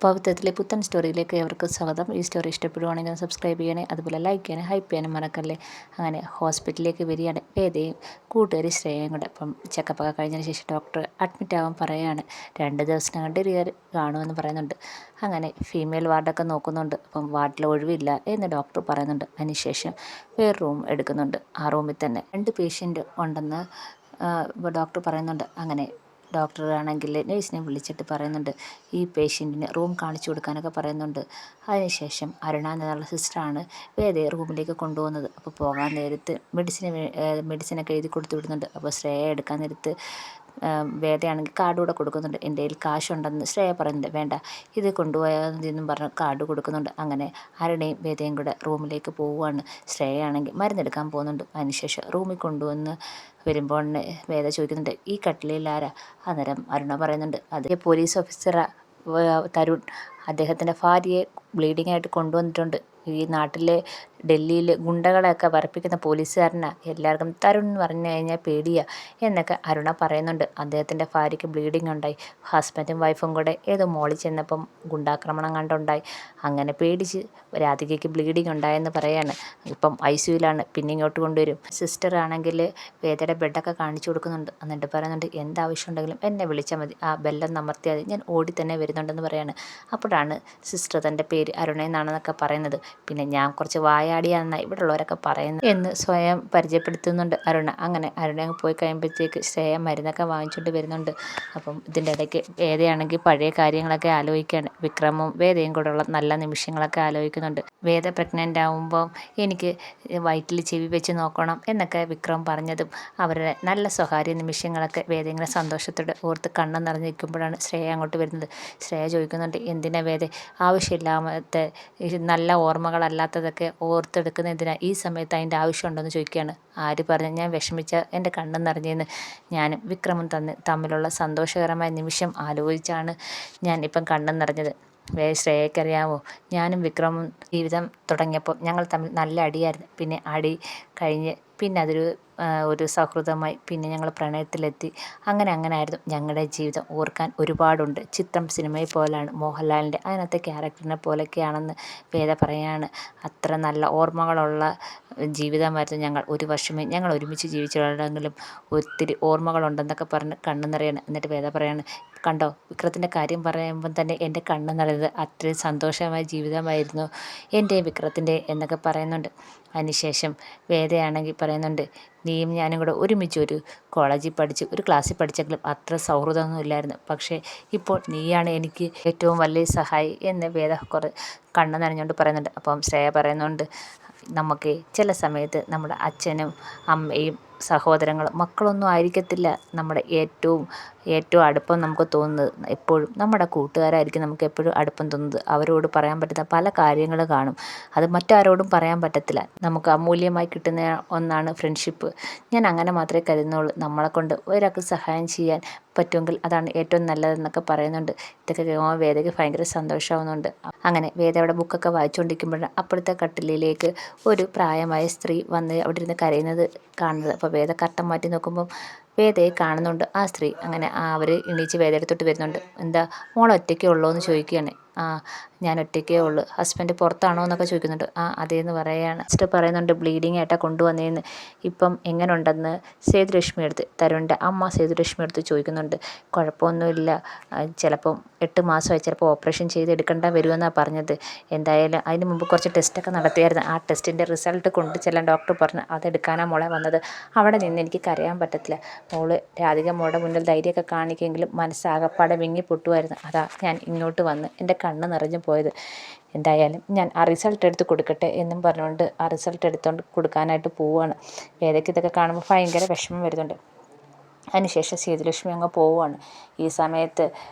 പവിത്രത്തിലെ പുത്തൻ സ്റ്റോറിയിലേക്ക് അവർക്ക് സ്വാഗതം. ഈ സ്റ്റോറി ഇഷ്ടപ്പെടുവാണെങ്കിൽ സബ്സ്ക്രൈബ് ചെയ്യണേ, അതുപോലെ ലൈക്ക് ചെയ്യാനും ഹൈപ്പ് ചെയ്യാനും മറക്കല്ലേ. അങ്ങനെ ഹോസ്പിറ്റലിലേക്ക് വരികയാണ് വേദയും കൂട്ടുകാരി ശ്രേയയും കൂടെ. അപ്പം ചെക്കപ്പൊക്കെ കഴിഞ്ഞതിന് ശേഷം ഡോക്ടർ അഡ്മിറ്റ് ആവാൻ പറയുകയാണ്. 2 ദിവസത്തിനകം ഡെലിവറി കാണുമെന്ന് പറയുന്നുണ്ട്. അങ്ങനെ ഫീമെയിൽ വാർഡൊക്കെ നോക്കുന്നുണ്ട്. അപ്പം വാർഡിൽ ഒഴിവില്ല എന്ന് ഡോക്ടർ പറയുന്നുണ്ട്. അതിനുശേഷം വേറെ റൂം എടുക്കുന്നുണ്ട്. ആ റൂമിൽ തന്നെ 2 പേഷ്യൻ്റ് ഉണ്ടെന്ന് ഡോക്ടർ പറയുന്നുണ്ട്. അങ്ങനെ ഡോക്ടറാണെങ്കിൽ നേഴ്സിനെ വിളിച്ചിട്ട് പറയുന്നുണ്ട് ഈ പേഷ്യൻറ്റിന് റൂം കാണിച്ചു കൊടുക്കാനൊക്കെ പറയുന്നുണ്ട്. അതിനുശേഷം അരുണ എന്നുള്ള സിസ്റ്ററാണ് വേദയെ റൂമിലേക്ക് കൊണ്ടുപോകുന്നത്. അപ്പോൾ പോകാൻ നേരത്ത് മെഡിസിനൊക്കെ എഴുതി കൊടുത്തു വിടുന്നുണ്ട്. അപ്പോൾ ശ്രേയ എടുക്കാൻ നേരത്ത് വേദയാണെങ്കിൽ കാർഡ് കൂടെ കൊടുക്കുന്നുണ്ട്. എൻ്റെ കയ്യിൽ കാശുണ്ടെന്ന് ശ്രേയ പറയുന്നുണ്ട്. വേണ്ട, ഇത് കൊണ്ടുപോയാതെന്നും പറഞ്ഞ് കാർഡ് കൊടുക്കുന്നുണ്ട്. അങ്ങനെ അരുണയും വേദയും കൂടെ റൂമിലേക്ക് പോവുകയാണ്. ശ്രേയയാണെങ്കിൽ മരുന്നെടുക്കാൻ പോകുന്നുണ്ട്. അതിനുശേഷം റൂമിൽ കൊണ്ടുവന്ന് വരുമ്പോൾ വേദ ചോദിക്കുന്നുണ്ട് ഈ കട്ടിലിൽ ആരാ? അന്നേരം അരുണ പറയുന്നുണ്ട് അത് പോലീസ് ഓഫീസറാ തരുൺ. അദ്ദേഹത്തിൻ്റെ ഭാര്യയെ ബ്ലീഡിംഗ് ആയിട്ട് കൊണ്ടുവന്നിട്ടുണ്ട്. ഈ നാട്ടിലെ ഡൽഹിയിൽ ഗുണ്ടകളെയൊക്കെ വറപ്പിക്കുന്ന പോലീസുകാരനാണ്. എല്ലാവർക്കും തരുൺ എന്ന് പറഞ്ഞു കഴിഞ്ഞാൽ പേടിയാണ് എന്നൊക്കെ അരുണ പറയുന്നുണ്ട്. അദ്ദേഹത്തിൻ്റെ ഭാര്യയ്ക്ക് ബ്ലീഡിങ് ഉണ്ടായി. ഹസ്ബൻഡും വൈഫും കൂടെ ഏതോ മോളിൽ ചെന്നപ്പം ഗുണ്ടാക്രമണം കണ്ടുണ്ടായി. അങ്ങനെ പേടിച്ച് രാധികയ്ക്ക് ബ്ലീഡിങ് ഉണ്ടായെന്ന് പറയാണ്. ഇപ്പം ICUവിലാണ്. പിന്നെ ഇങ്ങോട്ട് കൊണ്ടുവരും. സിസ്റ്റർ ആണെങ്കിൽ വേദയുടെ ബെഡൊക്കെ കാണിച്ചു കൊടുക്കുന്നുണ്ട്. എന്നിട്ട് പറയുന്നുണ്ട് എന്താവശ്യം ഉണ്ടെങ്കിലും എന്നെ വിളിച്ചാൽ മതി, ആ ബെല്ലൊന്ന് അമർത്തിയാൽ മതി, ഞാൻ ഓടി തന്നെ വരുന്നുണ്ടെന്ന് പറയാണ്. അപ്പോഴാണ് സിസ്റ്റർ തൻ്റെ പേര് അരുണയെന്നാണെന്നൊക്കെ പറയുന്നത്. പിന്നെ ഞാൻ കുറച്ച് വായാടിയാണെന്നാണ് ഇവിടെ ഉള്ളവരൊക്കെ പറയുന്നത് എന്ന് സ്വയം പരിചയപ്പെടുത്തുന്നുണ്ട് അരുണ. അങ്ങനെ അരുണ അങ്ങ് പോയി കഴിയുമ്പോഴത്തേക്ക് ശ്രേയ മരുന്നൊക്കെ വാങ്ങിച്ചുകൊണ്ട് വരുന്നുണ്ട്. അപ്പം ഇതിൻ്റെ ഇടയ്ക്ക് വേദയാണെങ്കിൽ പഴയ കാര്യങ്ങളൊക്കെ ആലോചിക്കുകയാണ്. വിക്രമും വേദയും കൂടെയുള്ള നല്ല നിമിഷങ്ങളൊക്കെ ആലോചിക്കുന്നുണ്ട്. വേദ പ്രഗ്നൻ്റ് ആകുമ്പം എനിക്ക് വയറ്റിൽ ചെവി വെച്ച് നോക്കണം എന്നൊക്കെ വിക്രം പറഞ്ഞതും അവരുടെ നല്ല സ്വകാര്യ നിമിഷങ്ങളൊക്കെ വേദ ഇങ്ങനെ സന്തോഷത്തോടെ ഓർത്ത് കണ്ണ് നിറഞ്ഞ് നിൽക്കുമ്പോഴാണ് ശ്രേയ അങ്ങോട്ട് വരുന്നത്. ശ്രേയ ചോദിക്കുന്നുണ്ട് എന്തിനാ വേദ ആവശ്യമില്ലാത്ത നല്ല ഓർമ്മകളല്ലാത്തതൊക്കെ ഓർത്തെടുക്കുന്ന എന്തിനാ ഈ സമയത്ത് അതിൻ്റെ ആവശ്യമുണ്ടെന്ന് ചോദിക്കുകയാണ്. ആര് പറഞ്ഞു ഞാൻ വിഷമിച്ച എൻ്റെ കണ്ണ് നിറഞ്ഞെന്ന്? ഞാനും വിക്രമും തമ്മിലുള്ള സന്തോഷകരമായ നിമിഷം ആലോചിച്ചാണ് ഞാൻ ഇപ്പം കണ്ണ് നിറഞ്ഞത്. ശ്രേയക്കറിയാമോ, ഞാനും വിക്രമും ജീവിതം തുടങ്ങിയപ്പോൾ ഞങ്ങൾ തമ്മിൽ നല്ല അടിയായിരുന്നു. പിന്നെ അടി കഴിഞ്ഞ് പിന്നെ ഒരു സൗഹൃദമായി. പിന്നെ ഞങ്ങൾ പ്രണയത്തിലെത്തി. അങ്ങനെ ആയിരുന്നു ഞങ്ങളുടെ ജീവിതം. ഓർക്കാൻ ഒരുപാടുണ്ട്. ചിത്രം സിനിമയെ പോലാണ്, മോഹൻലാലിൻ്റെ അതിനകത്തെ ക്യാരക്ടറിനെ പോലൊക്കെയാണെന്ന് വേദ പറയാണ്. അത്ര നല്ല ഓർമ്മകളുള്ള ജീവിതമായിരുന്നു ഞങ്ങൾ. ഒരു വർഷമേ ഞങ്ങൾ ഒരുമിച്ച് ജീവിച്ചിട്ടുണ്ടെങ്കിലും ഒത്തിരി ഓർമ്മകളുണ്ടെന്നൊക്കെ പറഞ്ഞ് കണ്ണ് നിറയാണ്. എന്നിട്ട് വേദ പറയാണ് കണ്ടോ, വിക്രത്തിൻ്റെ കാര്യം പറയുമ്പം തന്നെ എൻ്റെ കണ്ണ് നിറയുന്നത്. അത്രയും സന്തോഷമായ ജീവിതമായിരുന്നു എൻ്റെ വിക്രത്തിൻ്റെ എന്നൊക്കെ പറയുന്നുണ്ട്. അതിനുശേഷം വേദയാണെങ്കിൽ പറയുന്നുണ്ട് നീയും ഞാനും കൂടെ ഒരുമിച്ച് ഒരു കോളേജിൽ പഠിച്ച് ഒരു ക്ലാസ്സിൽ പഠിച്ചെങ്കിലും അത്ര സൗഹൃദമൊന്നും ഇല്ലായിരുന്നു. പക്ഷേ ഇപ്പോൾ നീയാണ് എനിക്ക് ഏറ്റവും വലിയ സഹായി എന്ന് വേദ കണ്ണ് നനഞ്ഞുകൊണ്ട് പറയുന്നുണ്ട്. അപ്പം ശ്രേയ പറയുന്നുണ്ട് നമുക്ക് ചില സമയത്ത് നമ്മുടെ അച്ഛനും അമ്മയും സഹോദരങ്ങളും മക്കളൊന്നും ആയിരിക്കത്തില്ല നമ്മുടെ ഏറ്റവും അടുപ്പം നമുക്ക് തോന്നുന്നത്. എപ്പോഴും നമ്മുടെ കൂട്ടുകാരായിരിക്കും നമുക്ക് എപ്പോഴും അടുപ്പം തോന്നുന്നത്. അവരോട് പറയാൻ പറ്റുന്ന പല കാര്യങ്ങൾ കാണും. അത് മറ്റാരോടും പറയാൻ പറ്റത്തില്ല. നമുക്ക് അമൂല്യമായി കിട്ടുന്ന ഒന്നാണ് ഫ്രണ്ട്ഷിപ്പ്. ഞാൻ അങ്ങനെ മാത്രമേ കരുതുന്നുള്ളൂ. നമ്മളെക്കൊണ്ട് ഒരാൾക്ക് സഹായം ചെയ്യാൻ പറ്റുമെങ്കിൽ അതാണ് ഏറ്റവും നല്ലതെന്നൊക്കെ പറയുന്നുണ്ട്. ഇതൊക്കെ കേൾക്കുമ്പോൾ വേദയ്ക്ക് ഭയങ്കര സന്തോഷമാവുന്നുണ്ട്. അങ്ങനെ വേദ അവിടെ ബുക്കൊക്കെ വായിച്ചുകൊണ്ടിരിക്കുമ്പോഴാണ് അപ്പോഴത്തെ കട്ടിലിലേക്ക് ഒരു പ്രായമായ സ്ത്രീ വന്ന് അവിടെ ഇരുന്ന് കരയുന്നത് കാണുന്നത്. അപ്പോൾ വേദ കർട്ടൻ മാറ്റി നോക്കുമ്പം വേദയെ കാണുന്നുണ്ട് ആ സ്ത്രീ. അങ്ങനെ അവർ എണീച്ച് വേദ എടുത്തോട്ട് വരുന്നുണ്ട്. എന്താ മോൾ ഒറ്റയ്ക്കേ ഉള്ളൂ എന്ന് ചോദിക്കുകയാണ്. ഞാൻ ഒറ്റയ്ക്കേ ഉള്ളൂ, ഹസ്ബൻഡ് പുറത്താണോ എന്നൊക്കെ ചോദിക്കുന്നുണ്ട്. അതേന്ന് പറയുകയാണ്. സിസ്റ്റർ പറയുന്നുണ്ട് ബ്ലീഡിങ് ആയിട്ടാണ് കൊണ്ടുവന്നതെന്ന്. ഇപ്പം എങ്ങനെ ഉണ്ടെന്ന് സേതുലക്ഷ്മി എടുത്ത് തരുണിൻ്റെ അമ്മ സേതുലക്ഷ്മി എടുത്ത് ചോദിക്കുന്നുണ്ട്. കുഴപ്പമൊന്നുമില്ല, ചിലപ്പം 8 മാസമായി, ചിലപ്പോൾ ഓപ്പറേഷൻ ചെയ്തെടുക്കേണ്ട വരുമെന്നാണ് പറഞ്ഞത്. എന്തായാലും അതിന് മുമ്പ് കുറച്ച് ടെസ്റ്റൊക്കെ നടത്തിയായിരുന്നു. ആ ടെസ്റ്റിൻ്റെ റിസൾട്ട് കൊണ്ട് ചെല്ലാൻ ഡോക്ടർ പറഞ്ഞു. അതെടുക്കാനാണ് മോളെ വന്നത്. അവിടെ നിന്ന് എനിക്ക് കരയാൻ പറ്റത്തില്ല. മോള് രാധിക മോളുടെ മുന്നിൽ ധൈര്യമൊക്കെ കാണിക്കുമെങ്കിലും മനസ്സാകപ്പാടെ വിങ്ങി പൊട്ടുമായിരുന്നു. അതാ ഞാൻ ഇങ്ങോട്ട് വന്ന് എൻ്റെ കണ്ണ് നിറഞ്ഞു പോയത്. എന്തായാലും ഞാൻ ആ റിസൾട്ട് എടുത്ത് കൊടുക്കട്ടെ എന്നും പറഞ്ഞുകൊണ്ട് ആ റിസൾട്ട് എടുത്തുകൊണ്ട് കൊടുക്കാനായിട്ട് പോവുകയാണ്. വേദയ്ക്ക് ഇതൊക്കെ കാണുമ്പോൾ ഭയങ്കര വിഷമം വരുന്നുണ്ട്. അതിനുശേഷം സേതുലക്ഷ്മി അങ്ങ് പോവുകയാണ്. ഈ സമയത്ത്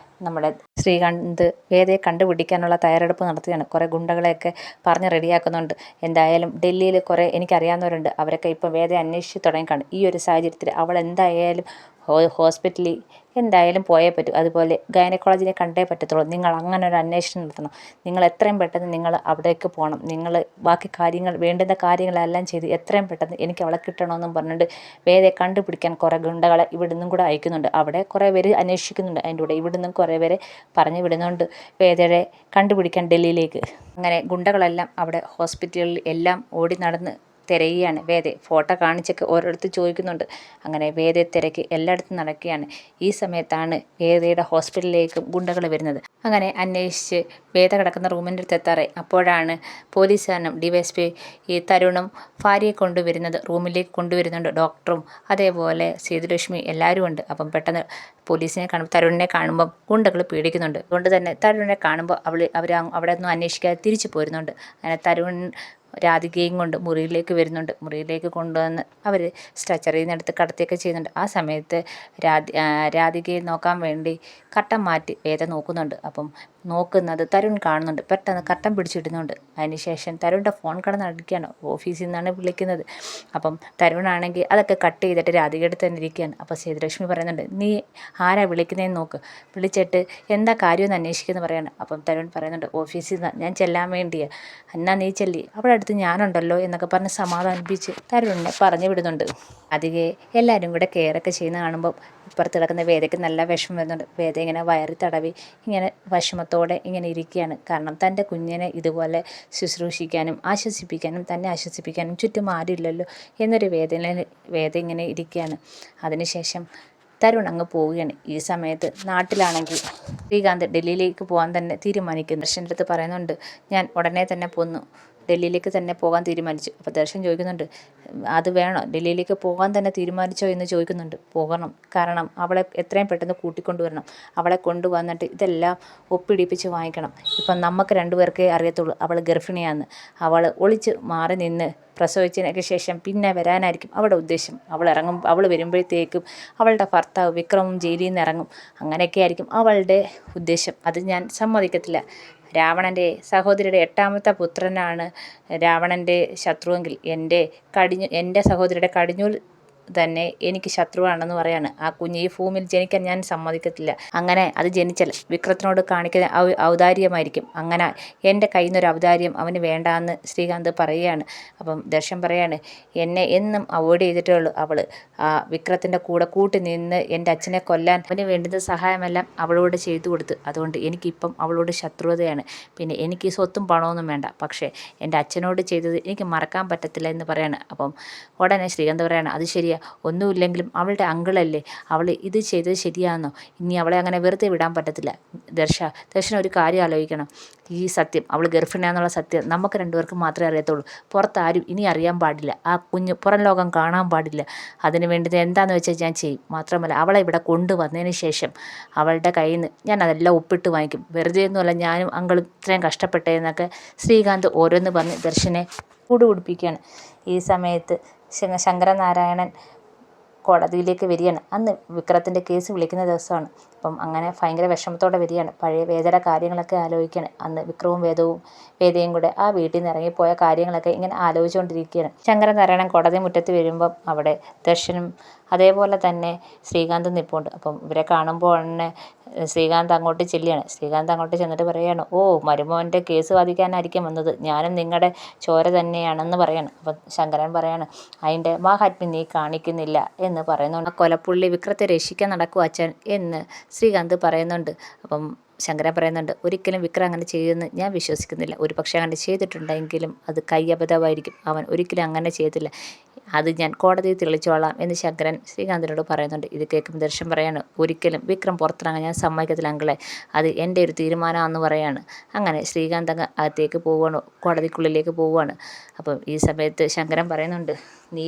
നമ്മുടെ ശ്രീകാന്ത് വേദയെ കണ്ടുപിടിക്കാനുള്ള തയ്യാറെടുപ്പ് നടത്തുകയാണ്. കുറേ ഗുണ്ടകളെയൊക്കെ പറഞ്ഞ് റെഡിയാക്കുന്നുണ്ട്. എന്തായാലും ഡൽഹിയിൽ കുറേ എനിക്കറിയാവുന്നവരുണ്ട്. അവരൊക്കെ ഇപ്പോൾ വേദയെ അന്വേഷിച്ച് തുടങ്ങിക്കാണും. ഈ ഒരു സാഹചര്യത്തിൽ അവൾ എന്തായാലും ഹോസ്പിറ്റലിൽ എന്തായാലും പോയേ പറ്റൂ. അതുപോലെ ഗൈനക്കോളജിനെ കണ്ടേ പറ്റത്തുള്ളൂ. നിങ്ങൾ അങ്ങനെ ഒരു അന്വേഷണം നടത്തണം. നിങ്ങൾ എത്രയും പെട്ടെന്ന് നിങ്ങൾ അവിടേക്ക് പോകണം. നിങ്ങൾ ബാക്കി കാര്യങ്ങൾ വേണ്ടുന്ന കാര്യങ്ങളെല്ലാം ചെയ്ത് എത്രയും പെട്ടെന്ന് എനിക്ക് അവളെ കിട്ടണമെന്നും പറഞ്ഞിട്ട് വേദയെ കണ്ടുപിടിക്കാൻ കുറേ ഗുണ്ടകളെ ഇവിടെ നിന്നും കൂടെ അയക്കുന്നുണ്ട്. അവിടെ കുറേ പേര് അന്വേഷിക്കുന്നുണ്ട്. അതിൻ്റെ കൂടെ ഇവിടെ നിന്നും കുറേ പേരെ പറഞ്ഞു വിടുന്നുണ്ട് വേദയെ കണ്ടുപിടിക്കാൻ ഡൽഹിയിലേക്ക്. അങ്ങനെ ഗുണ്ടകളെല്ലാം അവിടെ ഹോസ്പിറ്റലിൽ എല്ലാം ഓടി നടന്ന് തിരയുകയാണ് വേദയെ. ഫോട്ടോ കാണിച്ചൊക്കെ ഓരോരുത്തർ ചോദിക്കുന്നുണ്ട്. അങ്ങനെ വേദയെ തിരക്കി എല്ലായിടത്തും നടക്കുകയാണ്. ഈ സമയത്താണ് വേദയുടെ ഹോസ്പിറ്റലിലേക്കും ഗുണ്ടകൾ വരുന്നത്. അങ്ങനെ അന്വേഷിച്ച് വേദ കിടക്കുന്ന റൂമിൻ്റെ അടുത്ത് എത്താറായി. അപ്പോഴാണ് പോലീസുകാരനും DYSP ഈ തരുണും ഭാര്യയെ കൊണ്ടുവരുന്നത്, റൂമിലേക്ക് കൊണ്ടുവരുന്നുണ്ട്. ഡോക്ടറും അതേപോലെ സേതുലക്ഷ്മി എല്ലാവരും ഉണ്ട്. അപ്പം പെട്ടെന്ന് പോലീസിനെ കാണുമ്പോൾ തരുണിനെ കാണുമ്പം ഗുണ്ടകൾ പേടിക്കുന്നുണ്ട്. അതുകൊണ്ട് തന്നെ തരുണിനെ കാണുമ്പോൾ അവർ അവിടെ ഒന്നും അന്വേഷിക്കാതെ തിരിച്ചു പോരുന്നുണ്ട്. അങ്ങനെ തരുൺ രാധികയും കൊണ്ട് മുറിയിലേക്ക് വരുന്നുണ്ട്. മുറിയിലേക്ക് കൊണ്ടുവന്ന് അവർ സ്ട്രെച്ചറിൽ നിന്ന് എടുത്ത് കടത്തിയൊക്കെ ചെയ്യുന്നുണ്ട്. ആ സമയത്ത് രാധികയെ നോക്കാൻ വേണ്ടി കർട്ടൻ മാറ്റി വേദ നോക്കുന്നുണ്ട്. അപ്പം നോക്കുന്നത് തരുൺ കാണുന്നുണ്ട്. പെട്ടെന്ന് കർട്ടൻ പിടിച്ചിടുന്നുണ്ട്. അതിനുശേഷം തരുണിൻ്റെ ഫോൺ കിടന്നടിക്കുകയാണ്. ഓഫീസിൽ നിന്നാണ് വിളിക്കുന്നത്. അപ്പം തരുണാണെങ്കിൽ അതൊക്കെ കട്ട് ചെയ്തിട്ട് രാധികയുടെ തന്നെ ഇരിക്കുകയാണ്. അപ്പോൾ സേതുലക്ഷ്മി പറയുന്നുണ്ട്, നീ ആരാ വിളിക്കുന്നതെന്ന് നോക്ക്, വിളിച്ചിട്ട് എന്താ കാര്യമെന്ന് അന്വേഷിക്കുമെന്ന് പറയാണ്. അപ്പം തരുൺ പറയുന്നുണ്ട്, ഓഫീസിൽ നിന്ന് ഞാൻ ചെല്ലാൻ വേണ്ടിയാണ്, എന്നാ നീ ചെല്ലി, അവിടെ അടുത്ത് ഞാനുണ്ടല്ലോ എന്നൊക്കെ പറഞ്ഞ് സമാധാനിപ്പിച്ച് തരുണിനെ പറഞ്ഞു വിടുന്നുണ്ട്. അധികെ എല്ലാവരും കൂടെ കെയറൊക്കെ ചെയ്യുന്ന കാണുമ്പോൾ ഇപ്പുറത്ത് കിടക്കുന്ന വേദയ്ക്ക് നല്ല വിഷമം വരുന്നുണ്ട്. വേദ ഇങ്ങനെ വയറി തടവി ഇങ്ങനെ വിഷമത്തോടെ ഇങ്ങനെ ഇരിക്കുകയാണ്. കാരണം തൻ്റെ കുഞ്ഞിനെ ഇതുപോലെ ശുശ്രൂഷിക്കാനും ആശ്വസിപ്പിക്കാനും തന്നെ ആശ്വസിപ്പിക്കാനും ചുറ്റും ആരുമില്ലല്ലോ എന്നൊരു വേദ ഇങ്ങനെ ഇരിക്കുകയാണ്. അതിനുശേഷം തരുൺ അങ്ങ് പോവുകയാണ്. ഈ സമയത്ത് നാട്ടിലാണെങ്കിൽ ശ്രീകാന്ത് ഡൽഹിയിലേക്ക് പോകാൻ തന്നെ തീരുമാനിക്കുന്നു. ദർശൻ്റെ അടുത്ത് പറയുന്നുണ്ട്, ഞാൻ ഉടനെ തന്നെ പോന്നു, ഡൽഹിയിലേക്ക് തന്നെ പോകാൻ തീരുമാനിച്ചു. അപ്പോൾ ദർശൻ ചോദിക്കുന്നുണ്ട്, അത് വേണോ, ഡൽഹിയിലേക്ക് പോകാൻ തന്നെ തീരുമാനിച്ചോ എന്ന് ചോദിക്കുന്നുണ്ട്. പോകണം, കാരണം അവളെ എത്രയും പെട്ടെന്ന് കൂട്ടിക്കൊണ്ടുവരണം, അവളെ കൊണ്ടുവന്നിട്ട് ഇതെല്ലാം ഒപ്പിടിപ്പിച്ച് വാങ്ങിക്കണം. ഇപ്പം നമുക്ക് രണ്ടുപേർക്കേ അറിയത്തുള്ളൂ അവൾ ഗർഭിണിയാന്ന്. അവൾ ഒളിച്ച് മാറി നിന്ന് പ്രസവിച്ചതിനൊക്കെ ശേഷം പിന്നെ വരാനായിരിക്കും അവളുടെ ഉദ്ദേശം. അവൾ വരുമ്പോഴത്തേക്കും അവളുടെ ഭർത്താവ് വിക്രമും ജയിലിൽ നിന്ന് ഇറങ്ങും. അങ്ങനെയൊക്കെ ആയിരിക്കും അവളുടെ ഉദ്ദേശം. അത് ഞാൻ സമ്മതിക്കത്തില്ല. രാവണൻ്റെ സഹോദരിയുടെ 8ാമത്തെ പുത്രനാണ് രാവണൻ്റെ ശത്രുവെങ്കിൽ എൻ്റെ സഹോദരിയുടെ കടിഞ്ഞൂൽ തന്നെ എനിക്ക് ശത്രുവാണെന്ന് പറയാണ്. ആ കുഞ്ഞ് ഈ ഭൂമിയിൽ ജനിക്കാൻ ഞാൻ സമ്മതിക്കത്തില്ല. അങ്ങനെ അത് ജനിച്ചാൽ വിക്രത്തിനോട് കാണിക്കുന്ന ഔദാര്യമായിരിക്കും. അങ്ങനെ എൻ്റെ കയ്യിൽ നിന്നൊരു ഔദാര്യം അവന് വേണ്ടാന്ന് ശ്രീകാന്ത് പറയുകയാണ്. അപ്പം ദർശൻ പറയാണ്, എന്നെ എന്നും അവോയ്ഡ് ചെയ്തിട്ടേ ഉള്ളൂ അവൾ. ആ വിക്രത്തിൻ്റെ കൂടെ കൂട്ടി നിന്ന് എൻ്റെ അച്ഛനെ കൊല്ലാൻ അവന് വേണ്ടുന്ന സഹായമെല്ലാം അവളോട് ചെയ്തു കൊടുത്തു. അതുകൊണ്ട് എനിക്കിപ്പം അവളോട് ശത്രുതയാണ്. പിന്നെ എനിക്ക് സ്വത്തും പണമൊന്നും വേണ്ട, പക്ഷേ എൻ്റെ അച്ഛനോട് ചെയ്തത് എനിക്ക് മറക്കാൻ പറ്റത്തില്ല എന്ന് പറയാണ്. അപ്പം ഉടനെ ശ്രീകാന്ത് പറയാണ്, അത് ശരിയാ, ഒന്നുമില്ലെങ്കിലും അവളുടെ അങ്കിളല്ലേ, അവൾ ഇത് ചെയ്തത് ശരിയാണെന്നോ, ഇനി അവളെ അങ്ങനെ വെറുതെ വിടാൻ പറ്റത്തില്ല. ദർശന ഒരു കാര്യം ആലോചിക്കണം. ഈ സത്യം, അവൾ ഗർഭിണിയാന്നുള്ള സത്യം നമുക്ക് രണ്ടുപേർക്കും മാത്രമേ അറിയത്തുള്ളൂ. പുറത്താരും ഇനി അറിയാൻ പാടില്ല. ആ കുഞ്ഞ് പുറം ലോകം കാണാൻ പാടില്ല. അതിന് വേണ്ടത് എന്താണെന്ന് വെച്ചാൽ ഞാൻ ചെയ്യും. മാത്രമല്ല അവളെ ഇവിടെ കൊണ്ടുവന്നതിന് ശേഷം അവളുടെ കയ്യിൽ നിന്ന് ഞാൻ അതെല്ലാം ഒപ്പിട്ട് വാങ്ങിക്കും. വെറുതെ ഒന്നുമല്ല ഞാനും അങ്കിളും ഇത്രയും കഷ്ടപ്പെട്ടതെന്നൊക്കെ ശ്രീകാന്ത് ഓരോന്ന് പറഞ്ഞ് ദർശനെ കൂടുപിടിപ്പിക്കുകയാണ്. ഈ സമയത്ത് ശങ്കരനാരായണൻ കോടതിയിലേക്ക് വരികയാണ്. അന്ന് വിക്രത്തിൻ്റെ കേസ് വിളിക്കുന്ന ദിവസമാണ്. അപ്പം അങ്ങനെ ഭയങ്കര വിഷമത്തോടെ വരികയാണ്. പഴയ വേദയുടെ കാര്യങ്ങളൊക്കെ ആലോചിക്കുകയാണ്. അന്ന് വിക്രവും വേദയും കൂടെ ആ വീട്ടിൽ നിന്ന് ഇറങ്ങിപ്പോയ കാര്യങ്ങളൊക്കെ ഇങ്ങനെ ആലോചിച്ചുകൊണ്ടിരിക്കുകയാണ്. ശങ്കരനാരായണൻ കോടതി മുറ്റത്ത് വരുമ്പം അവിടെ ദർശനും അതേപോലെ തന്നെ ശ്രീകാന്തും നിൽപ്പുണ്ട്. അപ്പം ഇവരെ കാണുമ്പോൾ തന്നെ ശ്രീകാന്ത് അങ്ങോട്ട് ചെല്ലുകയാണ്. ശ്രീകാന്ത് അങ്ങോട്ട് ചെന്നിട്ട് പറയുകയാണ്, ഓ, മരുമോൻ്റെ കേസ് വാദിക്കാനായിരിക്കും വന്നത്, ഞാനും നിങ്ങളുടെ ചോര തന്നെയാണെന്ന് പറയാണ്. അപ്പം ശങ്കരൻ പറയാണ്, അതിൻ്റെ മാഹാത്മ്യം നീ കാണിക്കുന്നില്ല എന്ന് പറയുന്നുണ്ട്. ആ കൊലപ്പുള്ളി വിക്രത്തെ രക്ഷിക്കാൻ നടക്കും അച്ഛൻ എന്ന് ശ്രീകാന്ത് പറയുന്നുണ്ട്. അപ്പം ശങ്കരൻ പറയുന്നുണ്ട്, ഒരിക്കലും വിക്രം അങ്ങനെ ചെയ്യുമെന്ന് ഞാൻ വിശ്വസിക്കുന്നില്ല. ഒരു പക്ഷേ അങ്ങനെ ചെയ്തിട്ടുണ്ടെങ്കിലും അത് കയ്യബദ്ധമായിരിക്കും. അവൻ ഒരിക്കലും അങ്ങനെ ചെയ്തില്ല. അത് ഞാൻ കോടതിയിൽ തെളിച്ചോളാം എന്ന് ശങ്കരൻ ശ്രീകാന്തിനോട് പറയുന്നുണ്ട്. ഇത് കേൾക്കുമ്പോൾ ദർശൻ പറയാണ്, ഒരിക്കലും വിക്രം പുറത്തിറങ്ങാൻ ഞാൻ സമ്മതിക്കത്തില്ല അങ്കിളെ, അത് എൻ്റെ ഒരു തീരുമാനമാണെന്ന് പറയാണ്. അങ്ങനെ ശ്രീകാന്ത് അങ്ങ് അകത്തേക്ക് പോവുകയാണ്, കോടതിക്കുള്ളിലേക്ക് പോവുകയാണ്. അപ്പം ഈ സമയത്ത് ശങ്കരൻ പറയുന്നുണ്ട്, നീ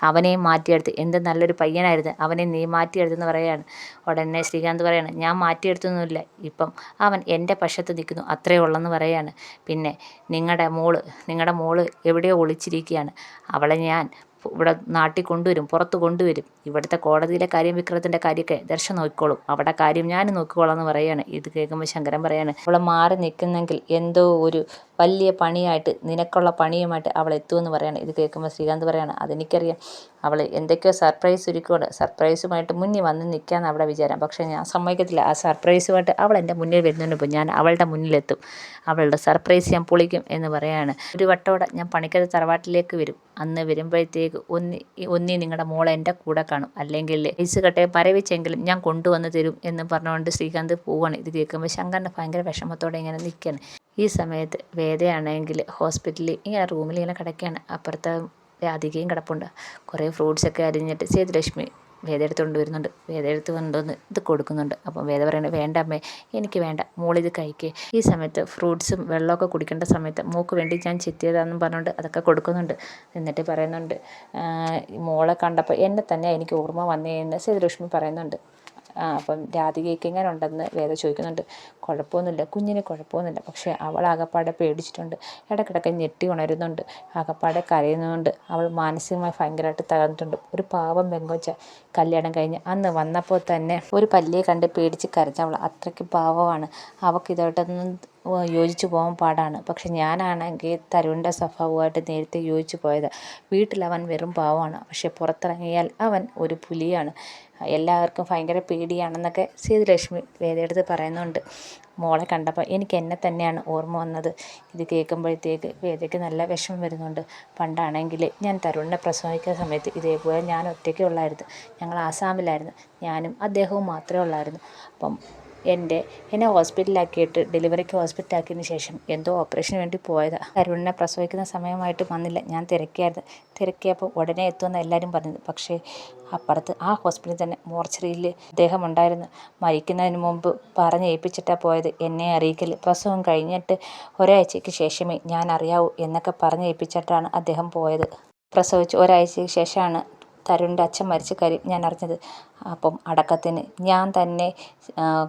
അവനെയും മാറ്റിയെടുത്ത്, എന്ത് നല്ലൊരു പയ്യനായിരുന്നു, അവനെ നീ മാറ്റിയെടുത്തെന്ന് പറയുകയാണ്. ഉടനെ ശ്രീകാന്ത് പറയാണ്, ഞാൻ മാറ്റിയെടുത്തൊന്നുമില്ല, ഇപ്പം അവൻ എൻ്റെ പക്ഷത്ത് നിൽക്കുന്നു, അത്രയേ ഉള്ളെന്ന് പറയുകയാണ്. പിന്നെ നിങ്ങളുടെ മോള് എവിടെയോ ഒളിച്ചിരിക്കുകയാണ്, അവളെ ഞാൻ ഇവിടെ നാട്ടിൽ കൊണ്ടുവരും, പുറത്ത് കൊണ്ടുവരും. ഇവിടുത്തെ കോടതിയിലെ കാര്യം വിക്രത്തിൻ്റെ കാര്യമൊക്കെ ദർശൻ നോക്കിക്കോളും, അവിടെ കാര്യം ഞാനും നോക്കിക്കോളാം എന്ന് പറയുകയാണ്. ഇത് കേൾക്കുമ്പോൾ ശങ്കരൻ പറയാണ്, അവളെ മാറി നിൽക്കുന്നെങ്കിൽ എന്തോ ഒരു വലിയ പണിയായിട്ട്, നിനക്കുള്ള പണിയുമായിട്ട് അവൾ എത്തുമെന്ന് പറയാണ്. ഇത് കേൾക്കുമ്പോൾ ശ്രീകാന്ത് പറയാണ്, അതെനിക്കറിയാം, അവൾ എന്തൊക്കെയോ സർപ്രൈസ് ഒരുക്കുകൊണ്ട് സർപ്രൈസുമായിട്ട് മുന്നിൽ വന്ന് നിൽക്കാമെന്ന് അവിടെ വിചാരം. പക്ഷേ ഞാൻ സമ്മതിക്കത്തില്ല. ആ സർപ്രൈസുമായിട്ട് അവൾ എൻ്റെ മുന്നിൽ വരുന്നുണ്ട്, ഞാൻ അവളുടെ മുന്നിലെത്തും, അവളുടെ സർപ്രൈസ് ഞാൻ പൊളിക്കും എന്ന് പറയാണ്. ഒരു വട്ടോടെ ഞാൻ പണിക്കര തറവാട്ടിലേക്ക് വരും. അന്ന് വരുമ്പോഴത്തേക്കും വരുമ്പോഴത്തേക്ക് ഒന്നി നിങ്ങളുടെ മോൾ എൻ്റെ കൂടെ കാണും, അല്ലെങ്കിൽ ഐസ് കട്ടയെ മരവിച്ചെങ്കിലും ഞാൻ കൊണ്ടുവന്ന് തരും എന്ന് പറഞ്ഞുകൊണ്ട് ശ്രീകാന്ത് പോവാണ്. ഇത് കേൾക്കുമ്പോൾ ശങ്കറിന് ഭയങ്കര വിഷമത്തോടെ ഇങ്ങനെ നിൽക്കുകയാണ്. ഈ സമയത്ത് വേദയാണെങ്കിൽ ഹോസ്പിറ്റലിൽ ഇങ്ങനെ റൂമിൽ ഇങ്ങനെ കിടക്കുകയാണ്. അപ്പുറത്തെ രാധികയും കിടപ്പുണ്ട്. കുറേ ഫ്രൂട്ട്സൊക്കെ അരിഞ്ഞിട്ട് സേതുലക്ഷ്മി വേദ എടുത്തുകൊണ്ട് വരുന്നുണ്ട്. വേദ എടുത്ത് കൊണ്ടുവന്ന് ഇത് കൊടുക്കുന്നുണ്ട്. അപ്പം വേദ പറയുന്നത്, വേണ്ട അമ്മേ, എനിക്ക് വേണ്ട, മോളിത് കഴിക്കേ. ഈ സമയത്ത് ഫ്രൂട്ട്സും വെള്ളമൊക്കെ കുടിക്കേണ്ട സമയത്ത് മോൾക്ക് വേണ്ടി ഞാൻ ചെത്തിയതാണെന്ന് പറഞ്ഞുകൊണ്ട് അതൊക്കെ കൊടുക്കുന്നുണ്ട്. എന്നിട്ട് പറയുന്നുണ്ട്, മോളെ കണ്ടപ്പോൾ എന്നെ തന്നെ എനിക്ക് ഓർമ്മ വന്നേ എന്ന് സേതുലക്ഷ്മി പറയുന്നുണ്ട്. അപ്പം രാധികയ്ക്ക് എങ്ങനെ ഉണ്ടെന്ന് വേദ ചോദിക്കുന്നുണ്ട്. കുഴപ്പമൊന്നുമില്ല കുഞ്ഞിന്, കുഴപ്പമൊന്നുമില്ല. പക്ഷേ അവൾ ആകപ്പാടെ പേടിച്ചിട്ടുണ്ട്. ഇടയ്ക്കിടയ്ക്ക് ഞെട്ടി ഉണരുന്നുണ്ട്. ആകപ്പാടെ കരയുന്നതുകൊണ്ട് അവൾ മാനസികമായി ഭയങ്കരമായിട്ട് തകർന്നിട്ടുണ്ട്. ഒരു പാവം പെങ്കൊച്ച കല്യാണം കഴിഞ്ഞ് അന്ന് വന്നപ്പോൾ തന്നെ ഒരു പല്ലിയെ കണ്ട് പേടിച്ച് കരഞ്ഞവൾ അത്രയ്ക്ക് പാവമാണ്. അവൾക്ക് ഇതായിട്ടൊന്നും യോജിച്ച് പോകാൻ പാടാണ്. പക്ഷെ ഞാനാണെങ്കിൽ തരുണിൻ്റെ സ്വഭാവമായിട്ട് നേരത്തെ യോജിച്ച് പോയത്. വീട്ടിലവൻ വെറും പാവമാണ്, പക്ഷെ പുറത്തിറങ്ങിയാൽ അവൻ ഒരു പുലിയാണ്. എല്ലാവർക്കും ഭയങ്കര പേടിയാണെന്നൊക്കെ സേതുലക്ഷ്മി വേദയെടുത്ത് പറയുന്നുണ്ട്. മോളെ കണ്ടപ്പോൾ എനിക്ക് എന്നെ തന്നെയാണ് ഓർമ്മ വന്നത്. ഇത് കേൾക്കുമ്പോഴത്തേക്ക് വേദയ്ക്ക് നല്ല വിഷമം വരുന്നുണ്ട്. പണ്ടാണെങ്കിൽ ഞാൻ തരുണിനെ പ്രസവിക്കുന്ന സമയത്ത് ഇതേപോലെ ഞാൻ ഒറ്റയ്ക്ക് ഉള്ളായിരുന്നു. ഞങ്ങൾ ആസാമിലായിരുന്നു. ഞാനും അദ്ദേഹവും മാത്രമേ ഉള്ളായിരുന്നു. അപ്പം എന്നെ ഹോസ്പിറ്റലിലാക്കിയിട്ട് ഡെലിവറിക്ക് ഹോസ്പിറ്റലാക്കിയതിന് ശേഷം എന്തോ ഓപ്പറേഷന് വേണ്ടി പോയതാണ്. തരുണിനെ പ്രസവിക്കുന്ന സമയമായിട്ട് വന്നില്ല. ഞാൻ തിരക്കിയപ്പോൾ ഉടനെ എത്തുമെന്ന് എല്ലാവരും പറഞ്ഞത്. പക്ഷേ അപ്പുറത്ത് ആ ഹോസ്പിറ്റലിൽ തന്നെ മോർച്ചറിയിൽ അദ്ദേഹം ഉണ്ടായിരുന്നു. മരിക്കുന്നതിന് മുമ്പ് പറഞ്ഞേൽപ്പിച്ചിട്ടാണ് പോയത്, എന്നെ അറിയിക്കൽ പ്രസവം കഴിഞ്ഞിട്ട് ഒരാഴ്ചയ്ക്ക് ശേഷമേ ഞാൻ അറിയാവൂ എന്നൊക്കെ പറഞ്ഞേൽപ്പിച്ചിട്ടാണ് അദ്ദേഹം പോയത്. പ്രസവിച്ച് ഒരാഴ്ചയ്ക്ക് ശേഷമാണ് തരുണിൻ്റെ അച്ഛൻ മരിച്ച കാര്യം ഞാൻ അറിഞ്ഞത്. അപ്പം അടക്കത്തിന് ഞാൻ തന്നെ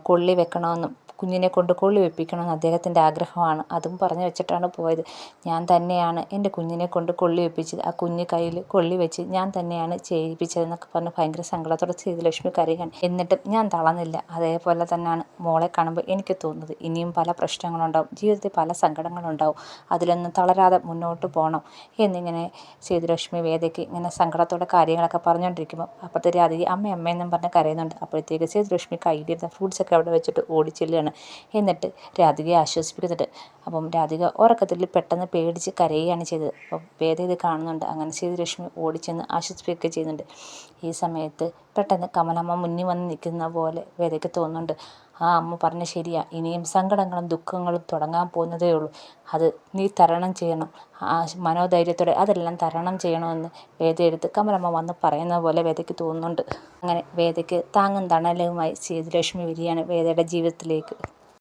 കൊള്ളി വെക്കണമെന്നും കുഞ്ഞിനെ കൊണ്ട് കൊള്ളി വെപ്പിക്കണമെന്ന് അദ്ദേഹത്തിൻ്റെ ആഗ്രഹമാണ്. അതും പറഞ്ഞു വെച്ചിട്ടാണ് പോയത്. ഞാൻ തന്നെയാണ് എൻ്റെ കുഞ്ഞിനെ കൊണ്ട് കൊള്ളി വെപ്പിച്ചത്. ആ കുഞ്ഞ് കയ്യിൽ കൊള്ളി വെച്ച് ഞാൻ തന്നെയാണ് ചെയ്യിപ്പിച്ചതെന്നൊക്കെ പറഞ്ഞ് ഭയങ്കര സങ്കടത്തോടെ സേതുലക്ഷ്മി കരയാണ്. എന്നിട്ടും ഞാൻ തളർന്നില്ല. അതേപോലെ തന്നെയാണ് മോളെ കാണുമ്പോൾ എനിക്ക് തോന്നുന്നത്. ഇനിയും പല പ്രശ്നങ്ങളുണ്ടാവും, ജീവിതത്തിൽ പല സങ്കടങ്ങളുണ്ടാവും, അതിലൊന്നും തളരാതെ മുന്നോട്ട് പോകണം എന്നിങ്ങനെ സേതുലക്ഷ്മി വേദയ്ക്ക് ഇങ്ങനെ സങ്കടത്തോടെ കാര്യങ്ങളൊക്കെ പറഞ്ഞുകൊണ്ടിരിക്കുമ്പോൾ അപ്പോഴത്തെ രാധിക അമ്മയെന്നും പറഞ്ഞ് കരയുന്നുണ്ട്. അപ്പോഴത്തേക്ക് സേതുലക്ഷ്മി കയ്യിലിരുന്ന ഫ്രൂട്ട്സൊക്കെ അവിടെ വെച്ചിട്ട് ഓടിച്ചെല്ലുകയാണ്. എന്നിട്ട് രാധികയെ ആശ്വസിപ്പിക്കുന്നുണ്ട്. അപ്പം രാധിക ഉറക്കത്തിൽ പെട്ടെന്ന് പേടിച്ച് കരയുകയാണ് ചെയ്തത്. അപ്പം വേദ ഇത് കാണുന്നുണ്ട്. അങ്ങനെ സേതുലക്ഷ്മി ഓടിച്ചെന്ന് ആശ്വസിപ്പിക്കുകയൊക്കെ ചെയ്യുന്നുണ്ട്. ഈ സമയത്ത് പെട്ടെന്ന് കമലമ്മ മുന്നിൽ വന്ന് നിൽക്കുന്ന പോലെ വേദയ്ക്ക് തോന്നുന്നുണ്ട്. ആ അമ്മ പറഞ്ഞ ശരിയാ, ഇനിയും സങ്കടങ്ങളും ദുഃഖങ്ങളും തുടങ്ങാൻ പോകുന്നതേ ഉള്ളൂ. അത് നീ തരണം ചെയ്യണം. ആ മനോധൈര്യത്തോടെ അതെല്ലാം തരണം ചെയ്യണമെന്ന് വേദയെടുത്ത് കമലമ്മ വന്ന് പറയുന്ന പോലെ വേദയ്ക്ക് തോന്നുന്നുണ്ട്. അങ്ങനെ വേദയ്ക്ക് താങ്ങും തണലുമായി സേതുലക്ഷ്മി വരികയാണ് വേദയുടെ ജീവിതത്തിലേക്ക്.